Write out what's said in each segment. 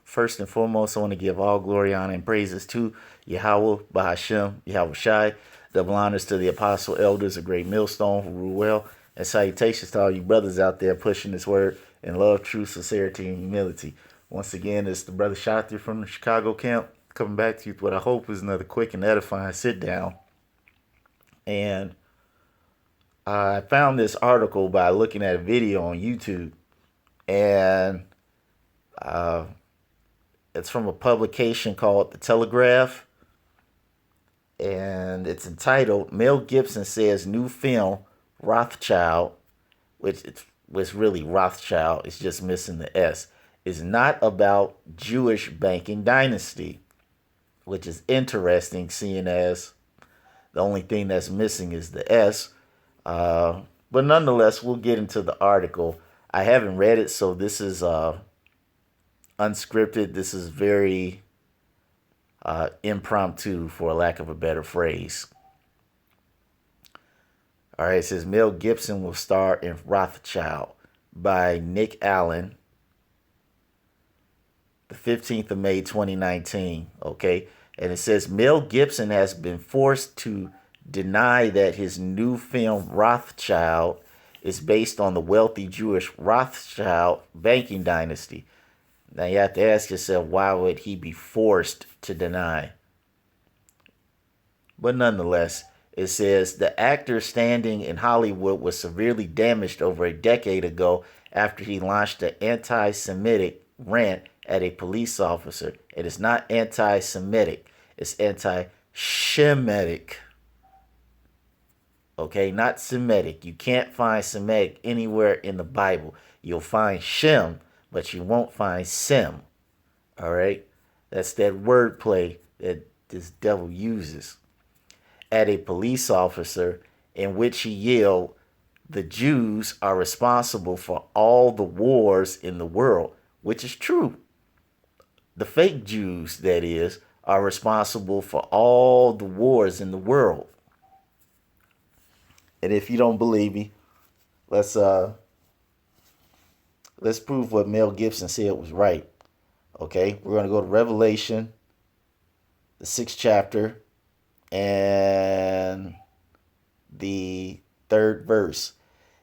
First and foremost, I want to give all glory, honor, and praises to Yahweh, Bahashem, Yahweh Shai. Double honors to the apostle elders, a great millstone who rule well. And salutations to all you brothers out there pushing this word in love, truth, sincerity, and humility. Once again, it's the brother Shatir from the Chicago camp coming back to you with what I hope is another quick and edifying sit down. And I found this article by looking at a video on YouTube. And uh, it's from a publication called The Telegraph, and it's entitled "Mel Gibson Says New Film Rothschild," which was really Rothschild. It's just missing the S. Is not about Jewish banking dynasty, which is interesting, seeing as the only thing that's missing is the S. But nonetheless, we'll get into the article. I haven't read it, so this is unscripted. This is very impromptu, for lack of a better phrase. All right, it says Mel Gibson will star in Rothschild by Nick Allen, the 15th of May, 2019. Okay, and it says Mel Gibson has been forced to deny that his new film Rothschild is based on the wealthy Jewish Rothschild banking dynasty. Now you have to ask yourself, why would he be forced to deny? But nonetheless, it says the actor standing in Hollywood was severely damaged over a decade ago after he launched an anti-Semitic rant at a police officer. It is not anti-Semitic, it's anti-Shemitic. Okay, not Semitic. You can't find Semitic anywhere in the Bible. You'll find Shem, but you won't find Sem. All right? That's that wordplay that this devil uses. At a police officer, in which he yelled, "The Jews are responsible for all the wars in the world," which is true. The fake Jews, that is, are responsible for all the wars in the world. And if you don't believe me, let's prove what Mel Gibson said was right. Okay, we're going to go to Revelation, the 6th chapter, and the 3rd verse.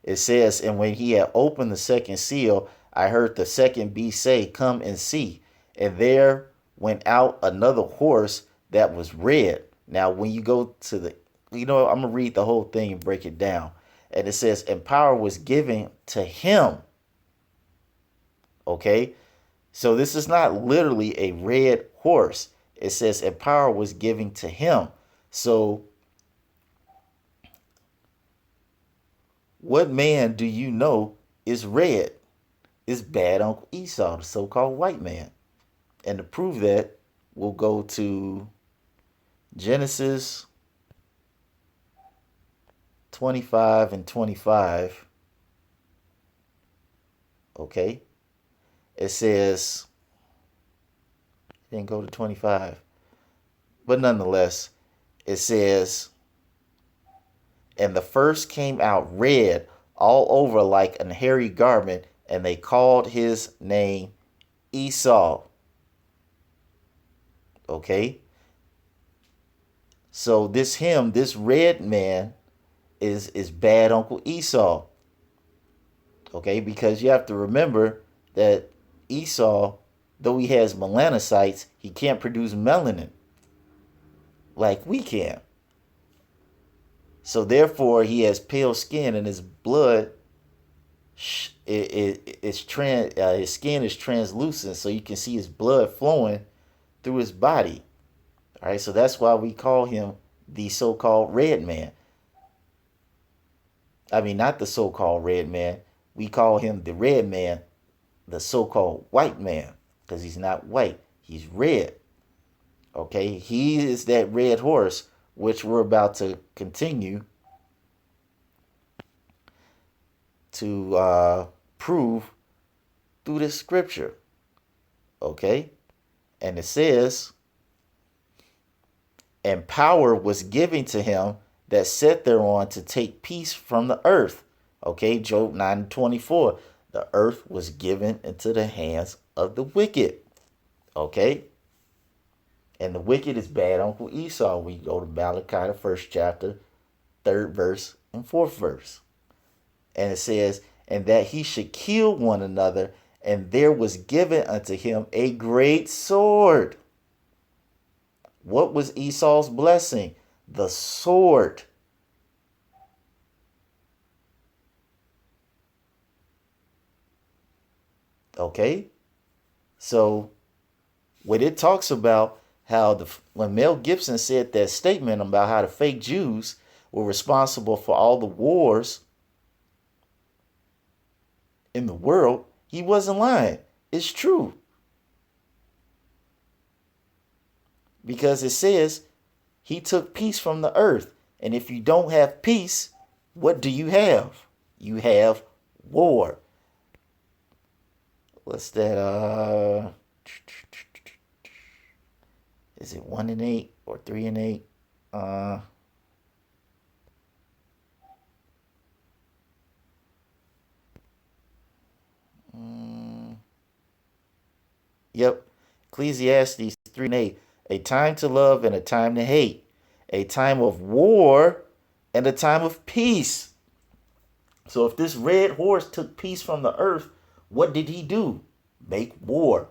It says, "And when he had opened the second seal, I heard the second beast say, 'Come and see.' And there went out another horse that was red." Now, when you go to I'm going to read the whole thing and break it down. And it says, "And power was given to him." Okay? So this is not literally a red horse. It says, "And power was given to him." So what man do you know is red? It's bad Uncle Esau, the so-called white man. And to prove that, we'll go to Genesis 25 and 25. Okay. It says, it didn't go to 25. But nonetheless, it says, "And the first came out red all over like an hairy garment, and they called his name Esau." Okay? So this red man is bad Uncle Esau. Okay? Because you have to remember that Esau, though he has melanocytes, he can't produce melanin like we can. So therefore, he has pale skin, and his blood, his skin is translucent, so you can see his blood flowing through his body. All right, so that's why we call him the so-called red man. I mean, not the so-called red man. We call him the red man, the so-called white man, because he's not white. He's red. Okay, he is that red horse, which we're about to continue to prove through this scripture. Okay, and it says, "And power was given to him that sat thereon to take peace from the earth." Okay, Job 9:24. The earth was given into the hands of the wicked. Okay? And the wicked is bad Uncle Esau. We go to Malachi, the first chapter, third verse and fourth verse. And it says, and that he should kill one another, and there was given unto him a great sword. What was Esau's blessing? The sword. Okay? So when it talks about how when Mel Gibson said that statement about how the fake Jews were responsible for all the wars in the world, he wasn't lying. It's true. Because it says he took peace from the earth. And if you don't have peace, what do you have? You have war. What's that? Is it 1 and 8 or 3 and 8? Yep. Ecclesiastes 3 and 8. A time to love and a time to hate. A time of war and a time of peace. So if this red horse took peace from the earth, what did he do? Make war.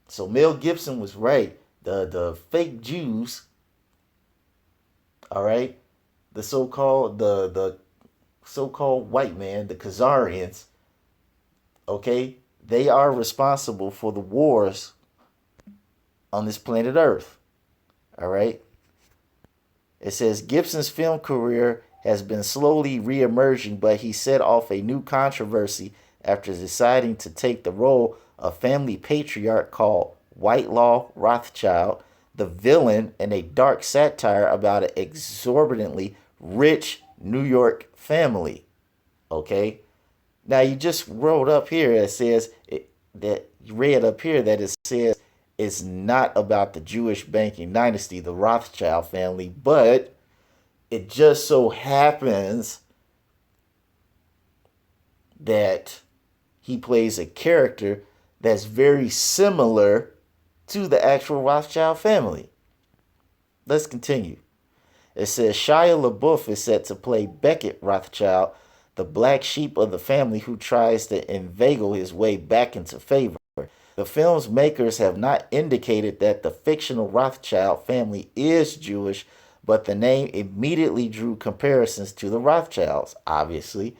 So Mel Gibson was right. The fake Jews, all right, the so-called white man, the Khazarians, okay, they are responsible for the wars on this planet Earth. All right. It says Gibson's film career has been slowly re-emerging, but he set off a new controversy after deciding to take the role of family patriarch called Whitelaw Rothschild, the villain in a dark satire about an exorbitantly rich New York family. Okay? Now you just wrote up here it says that you read up here that it says it's not about the Jewish banking dynasty, the Rothschild family, but it just so happens that he plays a character that's very similar to the actual Rothschild family. Let's continue. It says Shia LaBeouf is set to play Beckett Rothschild, the black sheep of the family who tries to inveigle his way back into favor. The film's makers have not indicated that the fictional Rothschild family is Jewish, but the name immediately drew comparisons to the Rothschilds, obviously.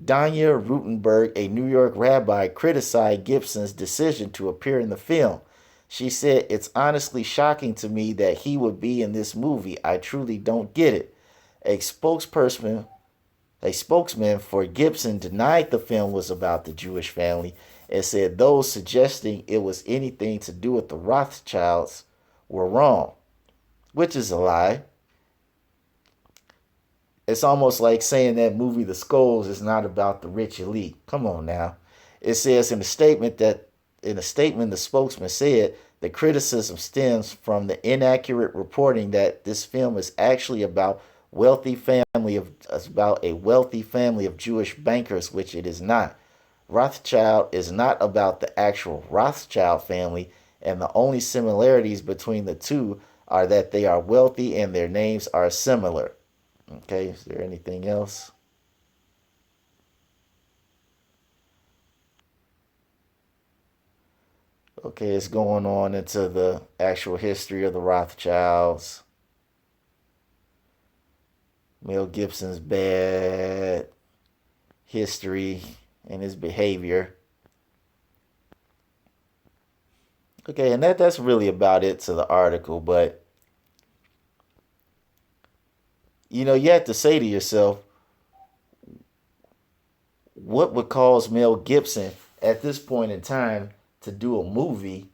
Danya Rutenberg, a New York rabbi, criticized Gibson's decision to appear in the film. She said, "It's honestly shocking to me that he would be in this movie. I truly don't get it." A spokesman for Gibson denied the film was about the Jewish family and said those suggesting it was anything to do with the Rothschilds were wrong, which is a lie. It's almost like saying that movie The Skulls is not about the rich elite. Come on now. It says in a statement, the spokesman said the criticism stems from the inaccurate reporting that this film is actually about a wealthy family of Jewish bankers, which it is not. Rothschild is not about the actual Rothschild family, and the only similarities between the two are that they are wealthy and their names are similar. Okay, is there anything else? Okay, it's going on into the actual history of the Rothschilds. Mel Gibson's bad history and his behavior. Okay, and that's really about it to the article, but you have to say to yourself, what would cause Mel Gibson at this point in time to do a movie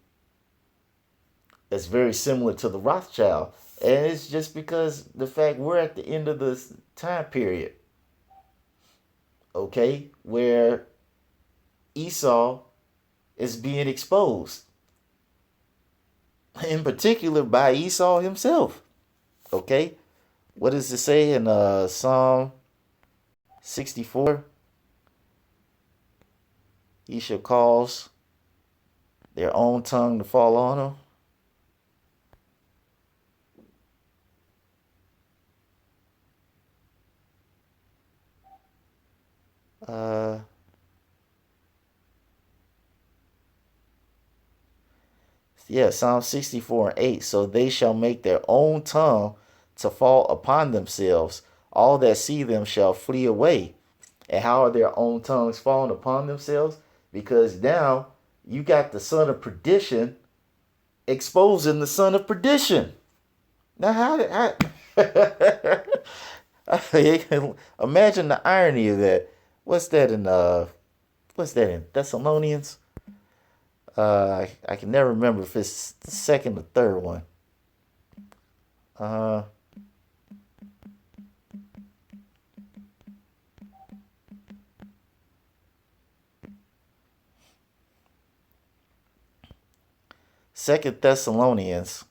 that's very similar to the Rothschild? And it's just because the fact we're at the end of this time period, okay, where Esau is being exposed, in particular by Esau himself. Okay, what does it say in Psalm 64? He shall cause Their own tongue to fall on them. Uh, yeah, Psalm 64:8. So they shall make their own tongue to fall upon themselves. All that see them shall flee away. And how are their own tongues falling upon themselves? Because now you got the son of perdition exposing the son of perdition. Now, how did imagine the irony of that? What's that in Thessalonians? I can never remember if it's the second or third one. Uh, Second Thessalonians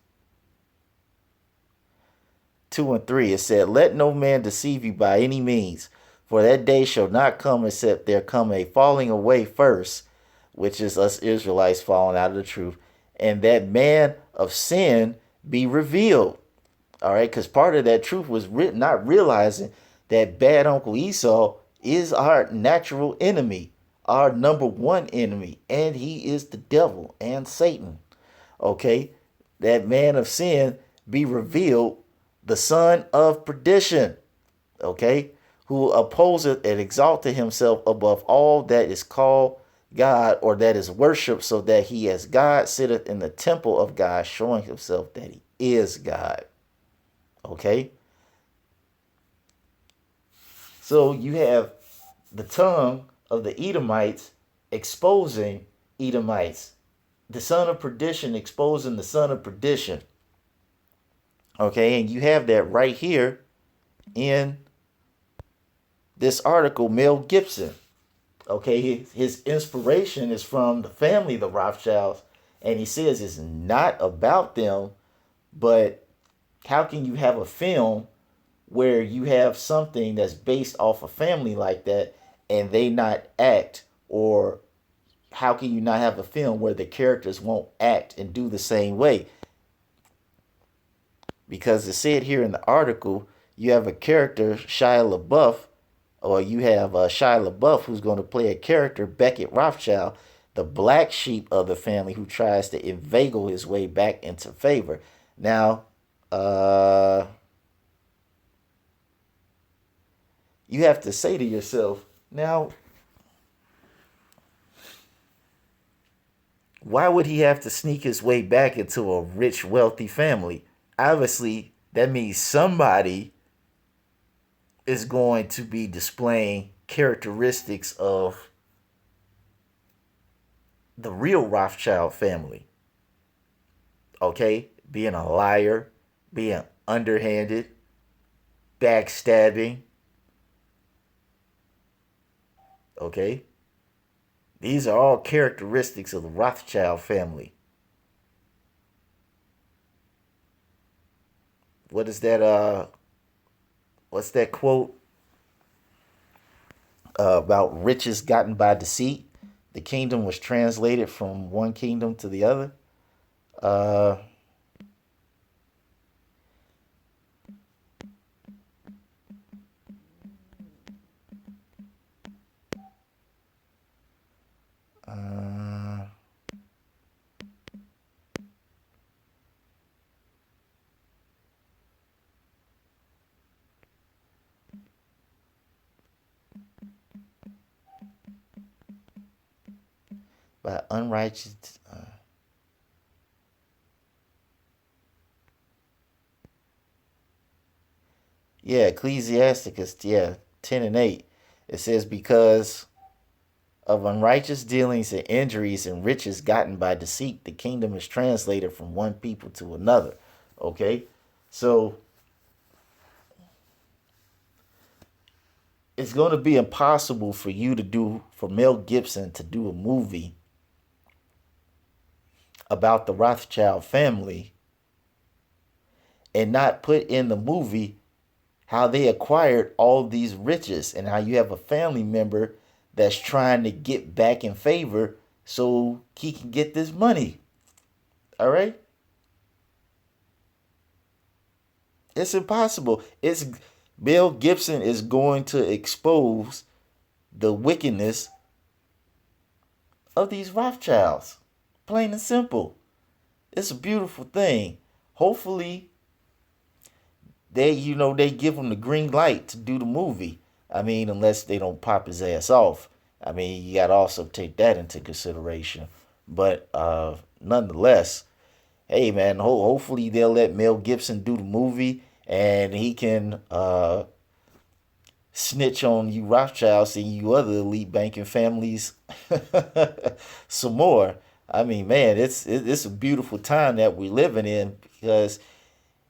2:3. It said, "Let no man deceive you by any means, for that day shall not come except there come a falling away first, which is us Israelites falling out of the truth, and that man of sin be revealed." All right, because part of that truth was not realizing that bad Uncle Esau is our natural enemy, our number one enemy, and he is the devil and Satan. Okay, that man of sin be revealed, the son of perdition. Okay, who opposeth and exalteth himself above all that is called God or that is worshipped, so that he as God sitteth in the temple of God, showing himself that he is God. Okay, so you have the tongue of the Edomites exposing Edomites, the son of perdition exposing the son of perdition. Okay, and you have that right here in this article, Mel Gibson. Okay, his inspiration is from the family, the Rothschilds, and he says it's not about them, but how can you have a film where you have something that's based off a family like that and they not act? Or how can you not have a film where the characters won't act and do the same way? Because it said here in the article, you have a character, Shia LaBeouf, or you have Shia LaBeouf, who's going to play a character, Beckett Rothschild, the black sheep of the family who tries to inveigle his way back into favor. Now, you have to say to yourself, now, why would he have to sneak his way back into a rich, wealthy family? Obviously, that means somebody is going to be displaying characteristics of the real Rothschild family. Okay? Being a liar, being underhanded, backstabbing. Okay? These are all characteristics of the Rothschild family. What is that what's that quote about riches gotten by deceit? The kingdom was translated from one kingdom to the other. Uh, uh, by unrighteous. Yeah, Ecclesiasticus, yeah, 10:8. It says, because of unrighteous dealings and injuries and riches gotten by deceit, the kingdom is translated from one people to another. Okay? So it's going to be impossible for you to do, for Mel Gibson to do a movie about the Rothschild family and not put in the movie how they acquired all these riches and how you have a family member that's trying to get back in favor so he can get this money. All right? It's impossible. It's Bill Gibson is going to expose the wickedness of these Rothschilds. Plain and simple. It's a beautiful thing. Hopefully, they give him the green light to do the movie. I mean, unless they don't pop his ass off. I mean, you got to also take that into consideration. But nonetheless, hey man, hopefully they'll let Mel Gibson do the movie and he can snitch on you Rothschilds and you other elite banking families some more. I mean, man, it's a beautiful time that we're living in because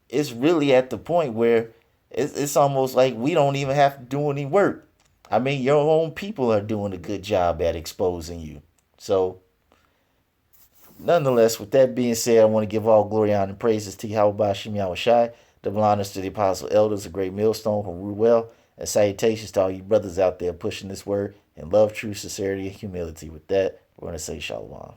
it's really at the point where it's almost like we don't even have to do any work. I mean, your own people are doing a good job at exposing you. So, nonetheless, with that being said, I want to give all glory, honor, and praises to Yahweh Shem Yahweh Shai, double honors to the apostle elders, a great millstone from Ruel, and salutations to all you brothers out there pushing this word in love, truth, sincerity, and humility. With that, we're going to say shalom.